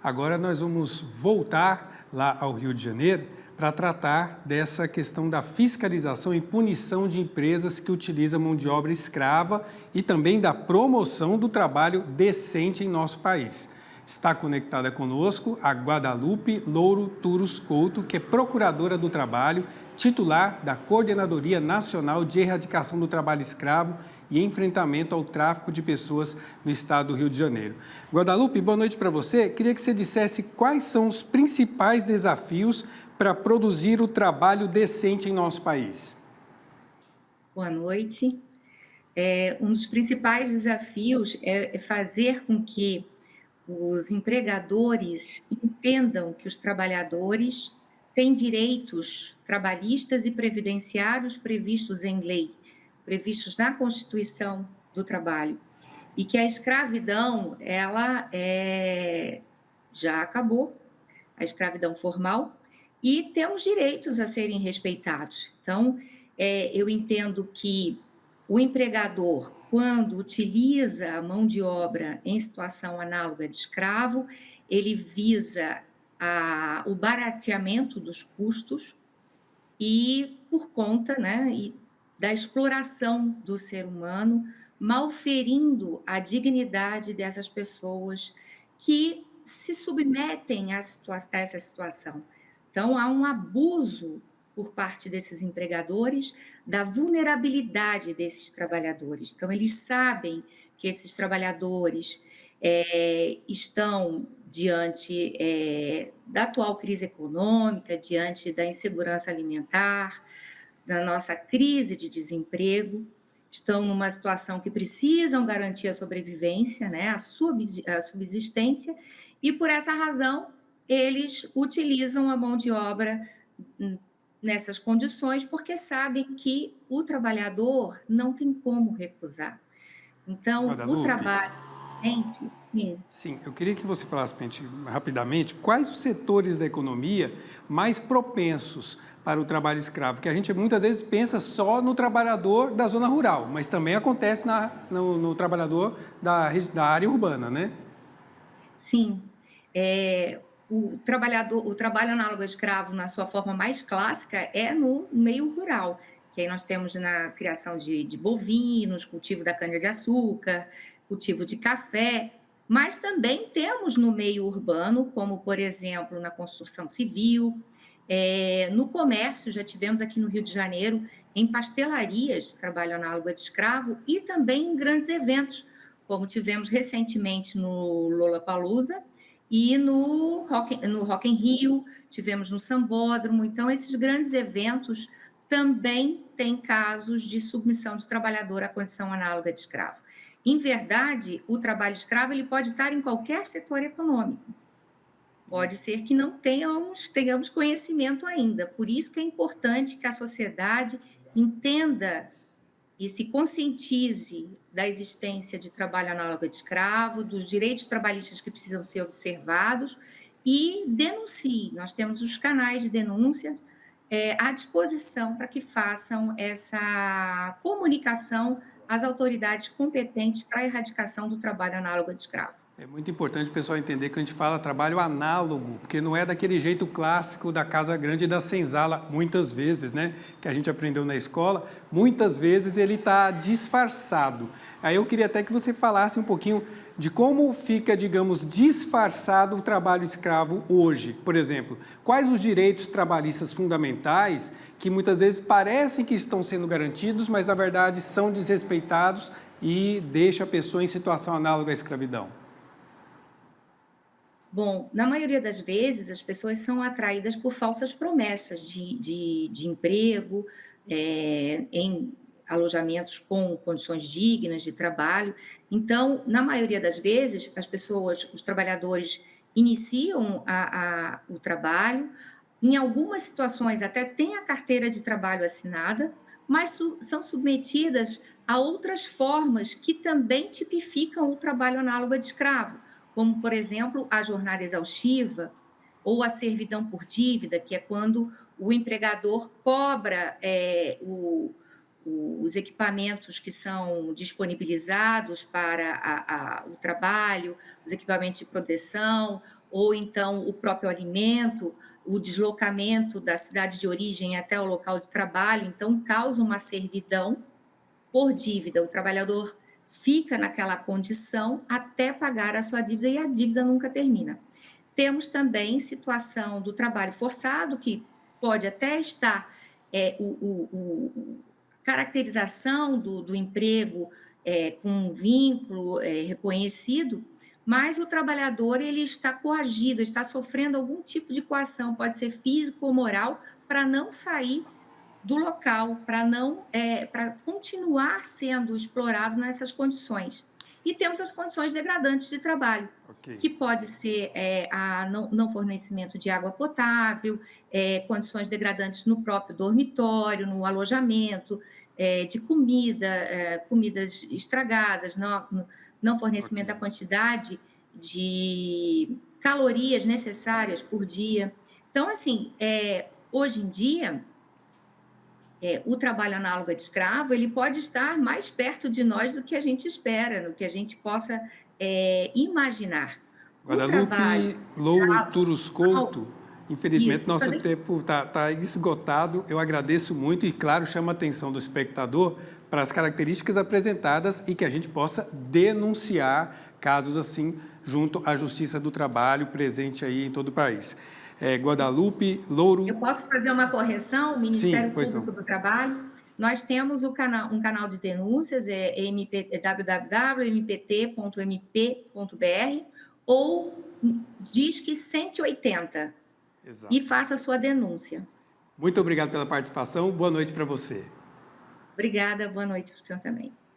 Agora nós vamos voltar lá ao Rio de Janeiro para tratar dessa questão da fiscalização e punição de empresas que utilizam mão de obra escrava e também da promoção do trabalho decente em nosso país. Está conectada conosco a Guadalupe Louro Turus Couto, que é procuradora do trabalho, titular da Coordenadoria Nacional de Erradicação do Trabalho Escravo e enfrentamento ao tráfico de pessoas no estado do Rio de Janeiro. Guadalupe, boa noite para você. Queria que você dissesse quais são os principais desafios para produzir o trabalho decente em nosso país. Boa noite. Um dos principais desafios é fazer com que os empregadores entendam que os trabalhadores têm direitos trabalhistas e previdenciários previstos em lei, previstos na Constituição do Trabalho, e que a escravidão, ela já acabou, a escravidão formal, e temos direitos a serem respeitados. Então, eu entendo que o empregador, quando utiliza a mão de obra em situação análoga de escravo, ele visa o barateamento dos custos e por conta, né, da exploração do ser humano, malferindo a dignidade dessas pessoas que se submetem a essa situação. Então, há um abuso por parte desses empregadores da vulnerabilidade desses trabalhadores. Então, eles sabem que esses trabalhadores estão diante da atual crise econômica, diante da insegurança alimentar, da nossa crise de desemprego, estão numa situação que precisam garantir a sobrevivência, né, a subsistência, e por essa razão eles utilizam a mão de obra nessas condições, porque sabem que o trabalhador não tem como recusar. Então, o Guadalupe, trabalho, gente, sim. sim, eu queria que você falasse para a gente rapidamente quais os setores da economia mais propensos para o trabalho escravo, que a gente muitas vezes pensa só no trabalhador da zona rural, mas também acontece no trabalhador da área urbana, né? Sim, o trabalho análogo ao escravo, na sua forma mais clássica, é no meio rural, que aí nós temos na criação de bovinos, cultivo da cana-de-açúcar, cultivo de café, mas também temos no meio urbano, como, por exemplo, na construção civil, no comércio, já tivemos aqui no Rio de Janeiro, em pastelarias, trabalho análogo a de escravo, e também em grandes eventos, como tivemos recentemente no Lollapalooza e no Rock in Rio, tivemos no Sambódromo. Então, esses grandes eventos também têm casos de submissão de trabalhador à condição análoga de escravo. Em verdade, o trabalho escravo ele pode estar em qualquer setor econômico. Pode ser que não tenhamos conhecimento ainda. Por isso que é importante que a sociedade entenda e se conscientize da existência de trabalho análogo de escravo, dos direitos trabalhistas que precisam ser observados e denuncie. Nós temos os canais de denúncia à disposição para que façam essa comunicação às autoridades competentes para a erradicação do trabalho análogo de escravo. É muito importante o pessoal entender que a gente fala trabalho análogo, porque não é daquele jeito clássico da casa grande e da senzala, muitas vezes, né? Que a gente aprendeu na escola, muitas vezes ele está disfarçado. Aí eu queria até que você falasse um pouquinho de como fica, digamos, disfarçado o trabalho escravo hoje. Por exemplo, quais os direitos trabalhistas fundamentais que muitas vezes parecem que estão sendo garantidos, mas na verdade são desrespeitados e deixa a pessoa em situação análoga à escravidão? Bom, na maioria das vezes, as pessoas são atraídas por falsas promessas de emprego, em alojamentos com condições dignas de trabalho. Então, na maioria das vezes, os trabalhadores iniciam o trabalho, em algumas situações até têm a carteira de trabalho assinada, mas são submetidas a outras formas que também tipificam o trabalho análogo a de escravo, como, por exemplo, a jornada exaustiva ou a servidão por dívida, que é quando o empregador cobra os equipamentos que são disponibilizados para o trabalho, os equipamentos de proteção, ou então o próprio alimento, o deslocamento da cidade de origem até o local de trabalho, então causa uma servidão por dívida. O trabalhador fica naquela condição até pagar a sua dívida e a dívida nunca termina. Temos também situação do trabalho forçado, que pode até estar caracterização do emprego com um vínculo reconhecido, mas o trabalhador ele está coagido, está sofrendo algum tipo de coação, pode ser físico ou moral, para não sair do local, para continuar sendo explorado nessas condições. E temos as condições degradantes de trabalho, Ok. que pode ser a não fornecimento de água potável, condições degradantes no próprio dormitório, no alojamento, de comida, comidas estragadas, não fornecimento da Ok. quantidade de calorias necessárias por dia. Então, assim, hoje em dia, o trabalho análogo a de escravo, ele pode estar mais perto de nós do que a gente espera, do que a gente possa imaginar. O trabalho Guadalupe Louro Turus escravo, Couto, infelizmente isso, só nosso deixa. tempo está esgotado. Eu agradeço muito e, claro, chamo a atenção do espectador para as características apresentadas e que a gente possa denunciar casos assim junto à Justiça do Trabalho presente aí em todo o país. Guadalupe Eu Louro, posso fazer uma correção, o sim, Ministério pois não. Público do Trabalho, nós temos um canal de denúncias, www.mpt.mp.br, ou Disque 180, e Exato. faça a sua denúncia. Muito obrigado pela participação. Boa noite para você. Obrigada, boa noite para o senhor também.